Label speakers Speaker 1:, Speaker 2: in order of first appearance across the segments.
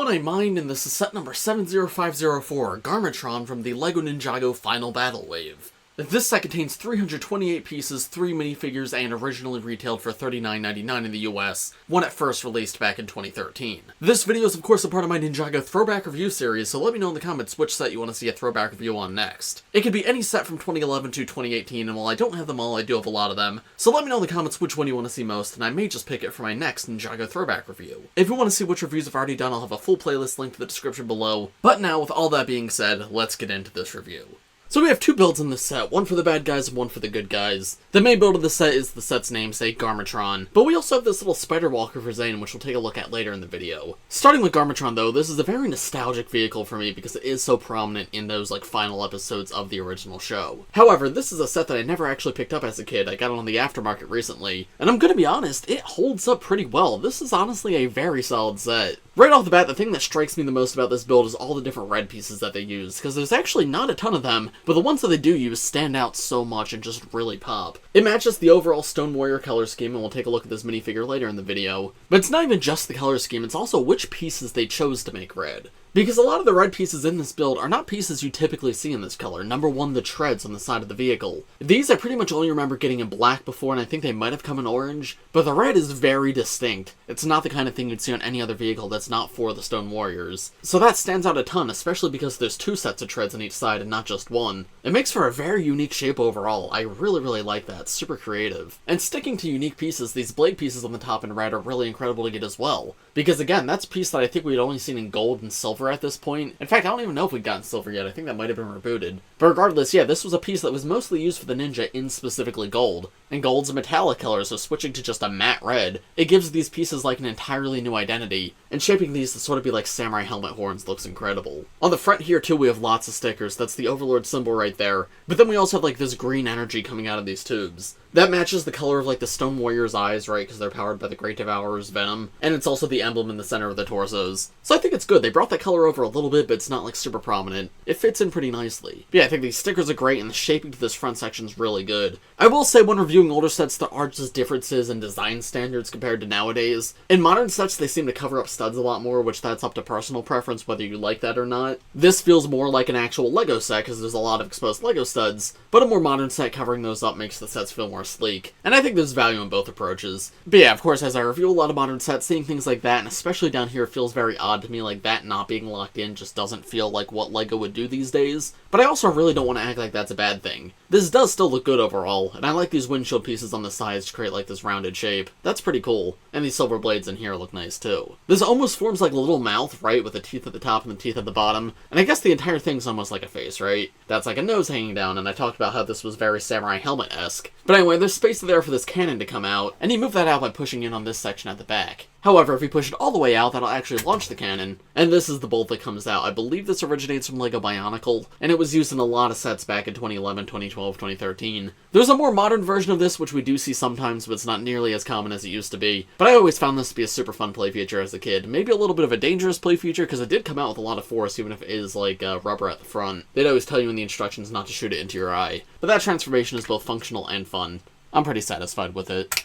Speaker 1: everyone, I'm Mine, and this is set number 70504, Garmatron from the LEGO Ninjago Final Battle wave. This set contains 328 pieces, 3 minifigures, and originally retailed for $39.99 in the US, when it first released back in 2013. This video is of course a part of my Ninjago throwback review series, so let me know in the comments which set you want to see a throwback review on next. It could be any set from 2011 to 2018, and while I don't have them all, I do have a lot of them, so let me know in the comments which one you want to see most, and I may just pick it for my next Ninjago throwback review. If you want to see which reviews I've already done, I'll have a full playlist linked in the description below, but now with all that being said, let's get into this review. So we have two builds in this set, one for the bad guys and one for the good guys. The main build of the set is the set's namesake, Garmatron, but we also have this little spider walker for Zane, which we'll take a look at later in the video. Starting with Garmatron though, this is a very nostalgic vehicle for me because it is so prominent in those final episodes of the original show. However, this is a set that I never actually picked up as a kid. I got it on the aftermarket recently, and I'm gonna be honest, it holds up pretty well. This is honestly a very solid set. Right off the bat, the thing that strikes me the most about this build is all the different red pieces that they use, because there's actually not a ton of them, but the ones that they do use stand out so much and just really pop. It matches the overall Stone Warrior color scheme, and we'll take a look at this minifigure later in the video. But it's not even just the color scheme, it's also which pieces they chose to make red. Because a lot of the red pieces in this build are not pieces you typically see in this color. Number one, the treads on the side of the vehicle. These I pretty much only remember getting in black before, and I think they might have come in orange, but the red is very distinct. It's not the kind of thing you'd see on any other vehicle that's not for the Stone Warriors. So that stands out a ton, especially because there's two sets of treads on each side and not just one. It makes for a very unique shape overall. I really like that. It's super creative. And sticking to unique pieces, these blade pieces on the top in red are really incredible to get as well. Because again, that's a piece that I think we'd only seen in gold and silver at this point. In fact, I don't even know if we'd gotten silver yet. I think that might have been rebooted. But regardless, yeah, this was a piece that was mostly used for the ninja in specifically gold. And gold's a metallic color, so switching to just a matte red, it gives these pieces like an entirely new identity. And shaping these to sort of be like samurai helmet horns looks incredible. On the front here too, we have lots of stickers. That's the Overlord symbol right there. But then we also have like this green energy coming out of these tubes. That matches the color of like the Stone Warrior's eyes, right, because they're powered by the Great Devourer's venom. And it's also the emblem in the center of the torsos. So I think it's good. They brought that color over a little bit, but it's not like super prominent. It fits in pretty nicely. But yeah, I think these stickers are great, and the shaping to this front section is really good. I will say when reviewing older sets, there are just differences in design standards compared to nowadays. In modern sets, they seem to cover up studs a lot more, which that's up to personal preference, whether you like that or not. This feels more like an actual LEGO set, because there's a lot of exposed LEGO studs, but a more modern set covering those up makes the sets feel more sleek. And I think there's value in both approaches. But yeah, of course, as I review a lot of modern sets, seeing things like that, and especially down here, feels very odd to me. Like, that not being locked in just doesn't feel like what LEGO would do these days. But I also really don't want to act like that's a bad thing. This does still look good overall, and I like these windshield pieces on the sides to create like this rounded shape. That's pretty cool. And these silver blades in here look nice too. This almost forms like a little mouth, right, with the teeth at the top and the teeth at the bottom. And I guess the entire thing's almost like a face, right? That's like a nose hanging down, and I talked about how this was very samurai helmet-esque. But anyway, there's space there for this cannon to come out, and you move that out by pushing in on this section at the back. However, if you push it all the way out, that'll actually launch the cannon, and this is the bolt that comes out. I believe this originates from LEGO Bionicle, and it was used in a lot of sets back in 2011, 2012, 2013. There's a more modern version of this, which we do see sometimes, but it's not nearly as common as it used to be. But I always found this to be a super fun play feature as a kid. Maybe a little bit of a dangerous play feature, because it did come out with a lot of force, even if it is like rubber at the front. They'd always tell you in the instructions not to shoot it into your eye. But that transformation is both functional and fun. I'm pretty satisfied with it.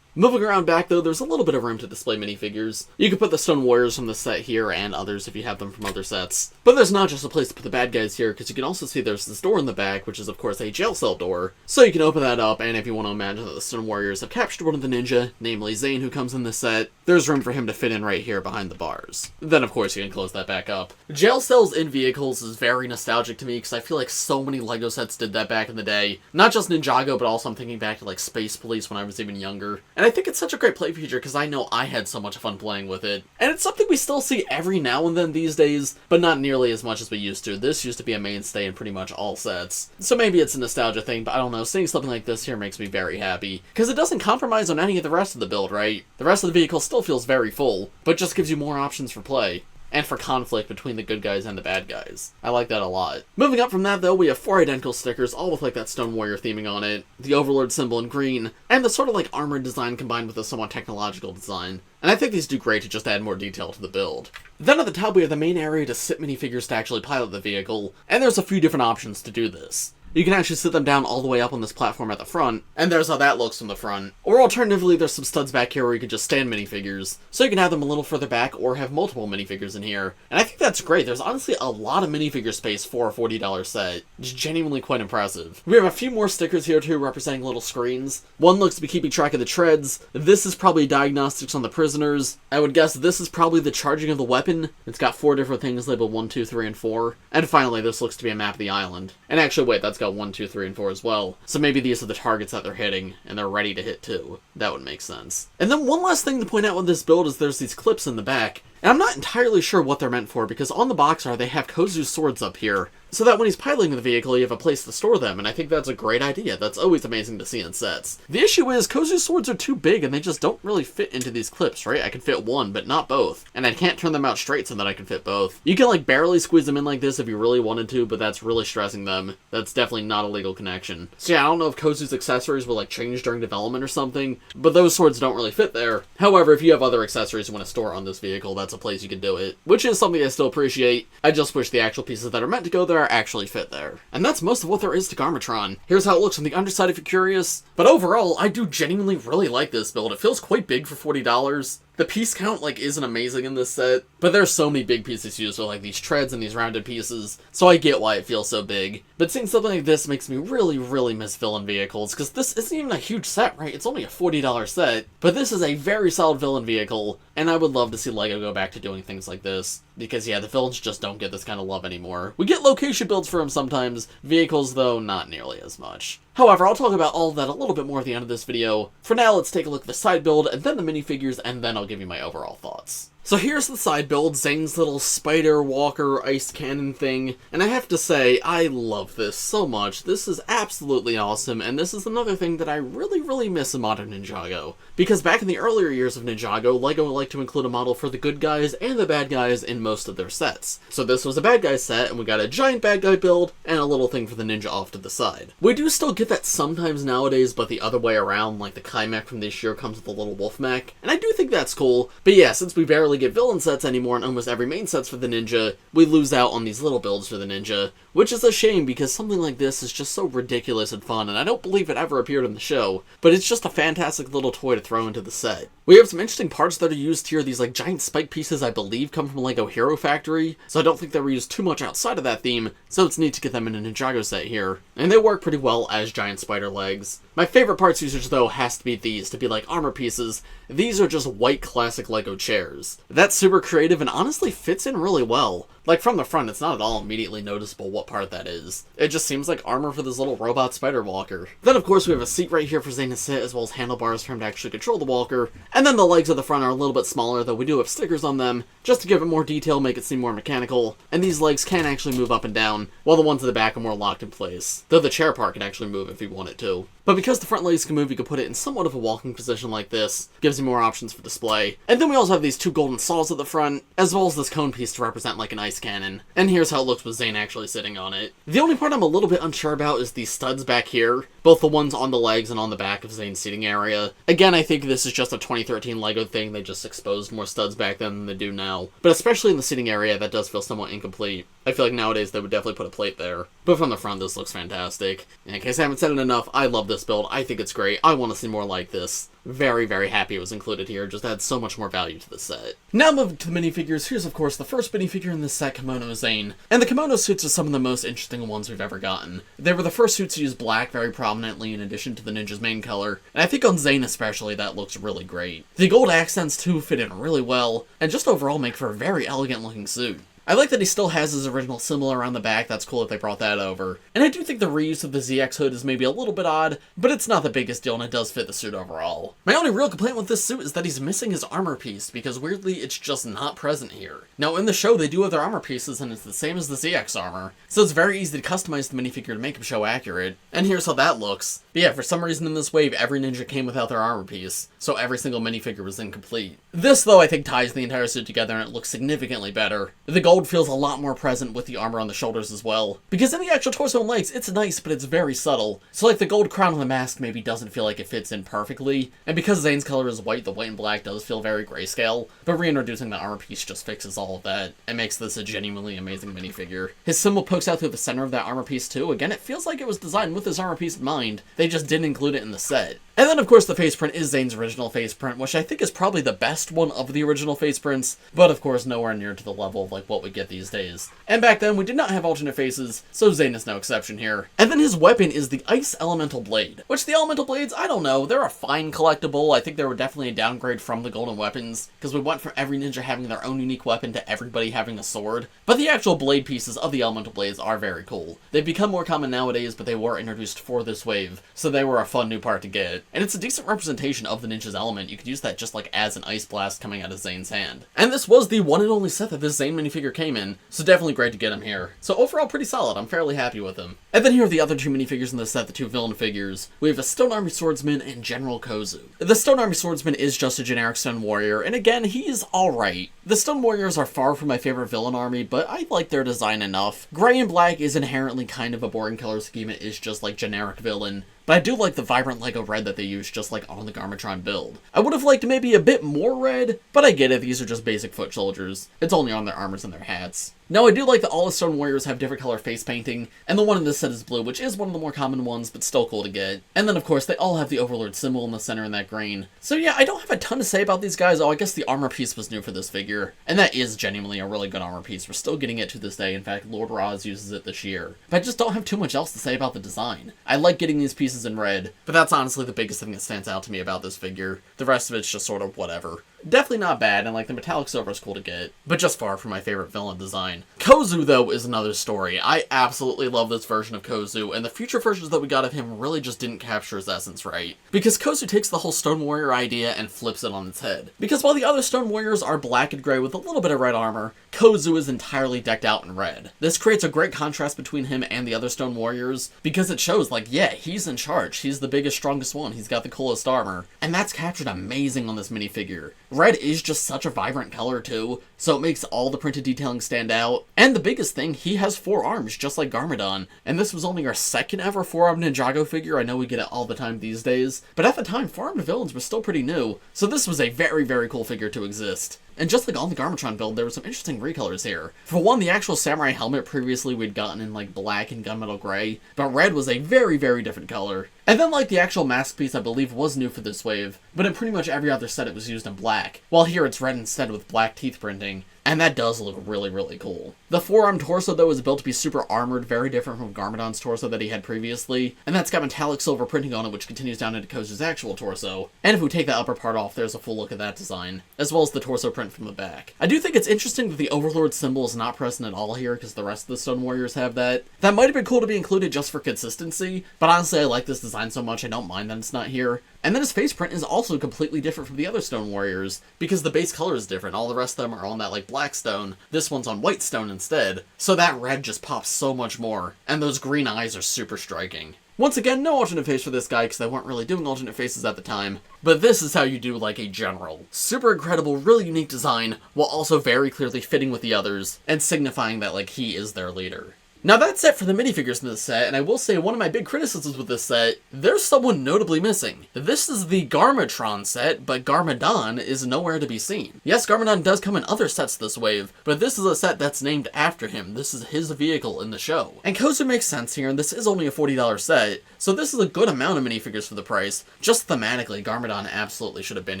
Speaker 1: Moving around back though, there's a little bit of room to display minifigures. You could put the Stone Warriors from the set here and others if you have them from other sets. But there's not just a place to put the bad guys here, because you can also see there's this door in the back, which is of course a jail cell door. So you can open that up, and if you want to imagine that the Stone Warriors have captured one of the ninja, namely Zane, who comes in this set, there's room for him to fit in right here behind the bars. Then of course you can close that back up. Jail cells in vehicles is very nostalgic to me, because I feel like so many LEGO sets did that back in the day. Not just Ninjago, but also I'm thinking back to like Space Police when I was even younger. And I think it's such a great play feature because I know I had so much fun playing with it. And it's something we still see every now and then these days, but not nearly as much as we used to. This used to be a mainstay in pretty much all sets. So maybe it's a nostalgia thing, but I don't know, seeing something like this here makes me very happy. Because it doesn't compromise on any of the rest of the build, right? The rest of the vehicle still feels very full, but just gives you more options for play. And for conflict between the good guys and the bad guys. I like that a lot. Moving up from that though, we have 4 identical stickers, all with like that Stone Warrior theming on it, the Overlord symbol in green, and the sort of like armored design combined with a somewhat technological design. And I think these do great to just add more detail to the build. Then at the top we have the main area to sit minifigures to actually pilot the vehicle, and there's a few different options to do this. you can actually sit them down all the way up on this platform at the front, and there's how that looks from the front. Or alternatively, there's some studs back here where you can just stand minifigures, so you can have them a little further back or have multiple minifigures in here. And I think that's great. There's honestly a lot of minifigure space for a $40 set. It's genuinely quite impressive. We have a few more stickers here too representing little screens. One looks to be keeping track of the treads. This is probably diagnostics on the prisoners. I would guess this is probably the charging of the weapon. It's got 4 different things labeled 1, 2, 3, and 4. And finally, this looks to be a map of the island. And actually, wait, that's got 1, 2, 3, and 4 as well. So maybe these are the targets that they're hitting, and they're ready to hit too. That would make sense. And then one last thing to point out with this build is there's these clips in the back. And I'm not entirely sure what they're meant for, because on the box art they have Kozu's swords up here, so that when he's piloting the vehicle you have a place to store them, and I think that's a great idea. That's always amazing to see in sets. The issue is, Kozu's swords are too big and they just don't really fit into these clips, right? I can fit one, but not both. And I can't turn them out straight so that I can fit both. You can like barely squeeze them in like this if you really wanted to, but that's really stressing them. That's definitely not a legal connection. So yeah, I don't know if Kozu's accessories will like change during development or something, but those swords don't really fit there. However, if you have other accessories you want to store on this vehicle, that's a place you can do it, which is something I still appreciate. I just wish the actual pieces that are meant to go there actually fit there. And that's most of what there is to Garmatron. Here's how it looks on the underside if you're curious. But overall, I do genuinely really like this build. It feels quite big for $40. The piece count, like, isn't amazing in this set, but there's so many big pieces used with, like, these treads and these rounded pieces, so I get why it feels so big. But seeing something like this makes me really, really miss villain vehicles, because this isn't even a huge set, right? It's only a $40 set, but this is a very solid villain vehicle, and I would love to see LEGO go back to doing things like this. Because, yeah, the villains just don't get this kind of love anymore. We get location builds for them sometimes, vehicles, though, not nearly as much. However, I'll talk about all of that a little bit more at the end of this video. For now, let's take a look at the side build, and then the minifigures, and then I'll give you my overall thoughts. So here's the side build, Zane's little spider walker ice cannon thing, and I have to say, I love this so much. This is absolutely awesome, and this is another thing that I really, really miss in modern Ninjago. Because back in the earlier years of Ninjago, LEGO would like to include a model for the good guys and the bad guys in most of their sets. So this was a bad guy set, and we got a giant bad guy build, and a little thing for the ninja off to the side. We do still get that sometimes nowadays, but the other way around, like the Kai mech from this year comes with a little wolf mech, and I do think that's cool. But yeah, since we barely get villain sets anymore in almost every main sets for the ninja, we lose out on these little builds for the ninja, which is a shame because something like this is just so ridiculous and fun, and I don't believe it ever appeared in the show, but it's just a fantastic little toy to throw into the set. We have some interesting parts that are used here. These like giant spike pieces I believe come from LEGO Hero Factory, so I don't think they were used too much outside of that theme, so it's neat to get them in a Ninjago set here. And they work pretty well as giant spider legs. My favorite parts usage though has to be these, to be like armor pieces. These are just white classic LEGO chairs. That's super creative and honestly fits in really well. Like from the front, it's not at all immediately noticeable what part that is. It just seems like armor for this little robot spider walker. Then of course we have a seat right here for Zane to sit, as well as handlebars for him to actually control the walker. And then the legs of the front are a little bit smaller, though we do have stickers on them, just to give it more detail, make it seem more mechanical. And these legs can actually move up and down, while the ones in the back are more locked in place. Though the chair part can actually move if you want it to. But because the front legs can move, you can put it in somewhat of a walking position like this. Gives you more options for display. And then we also have these two golden saws at the front, as well as this cone piece to represent like an ice cannon. And here's how it looks with Zane actually sitting on it. The only part I'm a little bit unsure about is these studs back here. Both the ones on the legs and on the back of Zane's seating area. Again, I think this is just a 2013 LEGO thing. They just exposed more studs back then than they do now. But especially in the seating area, that does feel somewhat incomplete. I feel like nowadays they would definitely put a plate there. But from the front, this looks fantastic. In case I haven't said it enough, I love this build. I think it's great. I want to see more like this. Very, very happy it was included here. Just adds so much more value to the set. Now moving to the minifigures, here's of course the first minifigure in this set, Kimono Zane. And the kimono suits are some of the most interesting ones we've ever gotten. They were the first suits to use black very prominently in addition to the ninja's main color, and I think on Zane especially that looks really great. The gold accents too fit in really well, and just overall make for a very elegant looking suit. I like that he still has his original symbol around the back. That's cool that they brought that over. And I do think the reuse of the ZX hood is maybe a little bit odd, but it's not the biggest deal and it does fit the suit overall. My only real complaint with this suit is that he's missing his armor piece, because weirdly it's just not present here. Now in the show they do have their armor pieces and it's the same as the ZX armor, so it's very easy to customize the minifigure to make him show accurate. And here's how that looks. But yeah, for some reason in this wave every ninja came without their armor piece, so every single minifigure was incomplete. This though I think ties the entire suit together and it looks significantly better. The gold gold feels a lot more present with the armor on the shoulders as well. Because in the actual torso and legs, it's nice, but it's very subtle. So like the gold crown on the mask maybe doesn't feel like it fits in perfectly. And because Zane's color is white, the white and black does feel very grayscale. But reintroducing the armor piece just fixes all of that and makes this a genuinely amazing minifigure. His symbol pokes out through the center of that armor piece too. Again, it feels like it was designed with this armor piece in mind. They just didn't include it in the set. And then of course the face print is Zane's original face print, which I think is probably the best one of the original face prints, but of course nowhere near to the level of like what we get these days. And back then we did not have alternate faces, so Zane is no exception here. And then his weapon is the Ice Elemental Blade, which the Elemental Blades, I don't know, they're a fine collectible. I think they were definitely a downgrade from the Golden Weapons, because we went from every ninja having their own unique weapon to everybody having a sword. But the actual blade pieces of the Elemental Blades are very cool. They've become more common nowadays, but they were introduced for this wave, so they were a fun new part to get. And it's a decent representation of the ninja's element. You could use that just like as an ice blast coming out of Zane's hand. And this was the one and only set that this Zane minifigure came in, so definitely great to get him here. So overall pretty solid, I'm fairly happy with him. And then here are the other two minifigures in this set, the two villain figures. We have a Stone Army Swordsman and General Kozu. The Stone Army Swordsman is just a generic stone warrior, and again, he's alright. The Stone Warriors are far from my favorite villain army, but I like their design enough. Gray and black is inherently kind of a boring color scheme, it is just like generic villain. But I do like the vibrant LEGO red that they use just like on the Garmatron build. I would have liked maybe a bit more red, but I get it, these are just basic foot soldiers. It's only on their armors and their hats. Now I do like that all the Stone Warriors have different color face painting, and the one in this set is blue, which is one of the more common ones, but still cool to get. And then of course they all have the Overlord symbol in the center in that green. So yeah, I don't have a ton to say about these guys. Oh, I guess the armor piece was new for this figure, and that is genuinely a really good armor piece. We're still getting it to this day. In fact, Lord Roz uses it this year. But I just don't have too much else to say about the design. I like getting these pieces in red, but that's honestly the biggest thing that stands out to me about this figure. The rest of it's just sort of whatever. Definitely not bad, and like the metallic silver is cool to get, but just far from my favorite villain design. Kozu though is another story. I absolutely love this version of Kozu, and the future versions that we got of him really just didn't capture his essence right. Because Kozu takes the whole Stone Warrior idea and flips it on its head. Because while the other Stone Warriors are black and gray with a little bit of red armor, Kozu is entirely decked out in red. This creates a great contrast between him and the other Stone Warriors, because it shows like, yeah, he's in charge, he's the biggest, strongest one, he's got the coolest armor, and that's captured amazing on this minifigure. Red is just such a vibrant color too, so it makes all the printed detailing stand out. And the biggest thing, he has 4 arms, just like Garmadon. And this was only our second ever 4-armed Ninjago figure. I know we get it all the time these days, but at the time, 4-armed villains were still pretty new, so this was a very, very cool figure to exist. And just like on the Garmatron build, there were some interesting recolors here. For one, the actual samurai helmet previously we'd gotten in like black and gunmetal gray, but red was a very, very different color. And then like the actual mask piece I believe was new for this wave, but in pretty much every other set it was used in black, while here it's red instead with black teeth printing. And that does look really, really cool. The 4-armed torso, though, is built to be super armored, very different from Garmadon's torso that he had previously, and that's got metallic silver printing on it, which continues down into Kozu's actual torso. And if we take that upper part off, there's a full look at that design, as well as the torso print from the back. I do think it's interesting that the Overlord symbol is not present at all here, because the rest of the Stone Warriors have that. That might have been cool to be included just for consistency, but honestly I like this design so much I don't mind that it's not here. And then his face print is also completely different from the other Stone Warriors, because the base color is different. All the rest of them are on that like black stone, this one's on white stone instead, so that red just pops so much more, and those green eyes are super striking. Once again, no alternate face for this guy because they weren't really doing alternate faces at the time, but this is how you do like a general. Super incredible, really unique design, while also very clearly fitting with the others, and signifying that like he is their leader. Now that's it for the minifigures in this set, and I will say one of my big criticisms with this set, there's someone notably missing. This is the Garmatron set, but Garmadon is nowhere to be seen. Yes, Garmadon does come in other sets this wave, but this is a set that's named after him. This is his vehicle in the show. And Kozu makes sense here, and this is only a $40 set, so this is a good amount of minifigures for the price. Just thematically, Garmadon absolutely should have been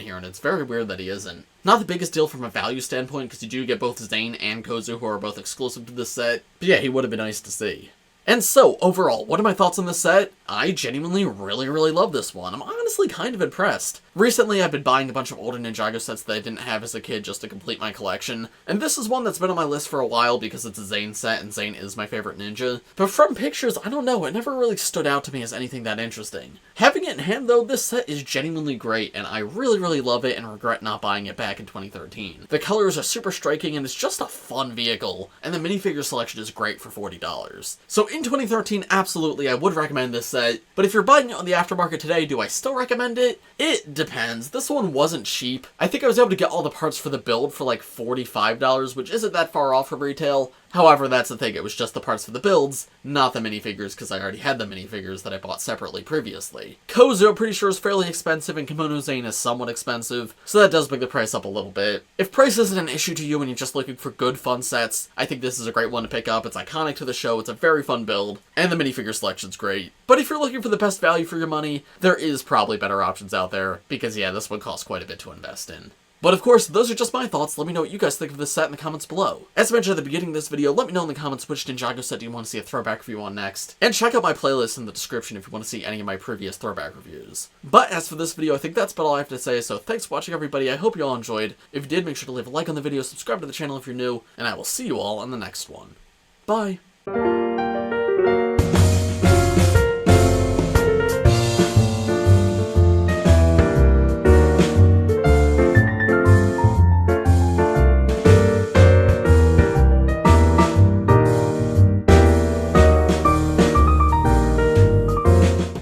Speaker 1: here, and it's very weird that he isn't. Not the biggest deal from a value standpoint, because you do get both Zane and Kozu, who are both exclusive to this set, but yeah, he would have been nice to see. And so, overall, what are my thoughts on this set? I genuinely really love this one. I'm honestly kind of impressed. Recently, I've been buying a bunch of older Ninjago sets that I didn't have as a kid just to complete my collection, and this is one that's been on my list for a while because it's a Zane set, and Zane is my favorite ninja. But from pictures, I don't know, it never really stood out to me as anything that interesting. Having it in hand, though, this set is genuinely great, and I really love it and regret not buying it back in 2013. The colors are super striking, and it's just a fun vehicle, and the minifigure selection is great for $40. So in 2013, absolutely, I would recommend this set, but if you're buying it on the aftermarket today, do I still recommend it? It depends. This one wasn't cheap. I think I was able to get all the parts for the build for like $45, which isn't that far off from retail. However, that's the thing, it was just the parts for the builds, not the minifigures, because I already had the minifigures that I bought separately previously. Kozu, I'm pretty sure, is fairly expensive, and Kimono Zane is somewhat expensive, so that does bring the price up a little bit. If price isn't an issue to you and you're just looking for good, fun sets, I think this is a great one to pick up. It's iconic to the show, it's a very fun build, and the minifigure selection's great. But if you're looking for the best value for your money, there is probably better options out there, because yeah, this one costs quite a bit to invest in. But of course, those are just my thoughts. Let me know what you guys think of this set in the comments below. As mentioned at the beginning of this video, let me know in the comments which Ninjago set do you want to see a throwback review on next. And check out my playlist in the description if you want to see any of my previous throwback reviews. But as for this video, I think that's about all I have to say, so thanks for watching everybody, I hope you all enjoyed. If you did, make sure to leave a like on the video, subscribe to the channel if you're new, and I will see you all in the next one. Bye!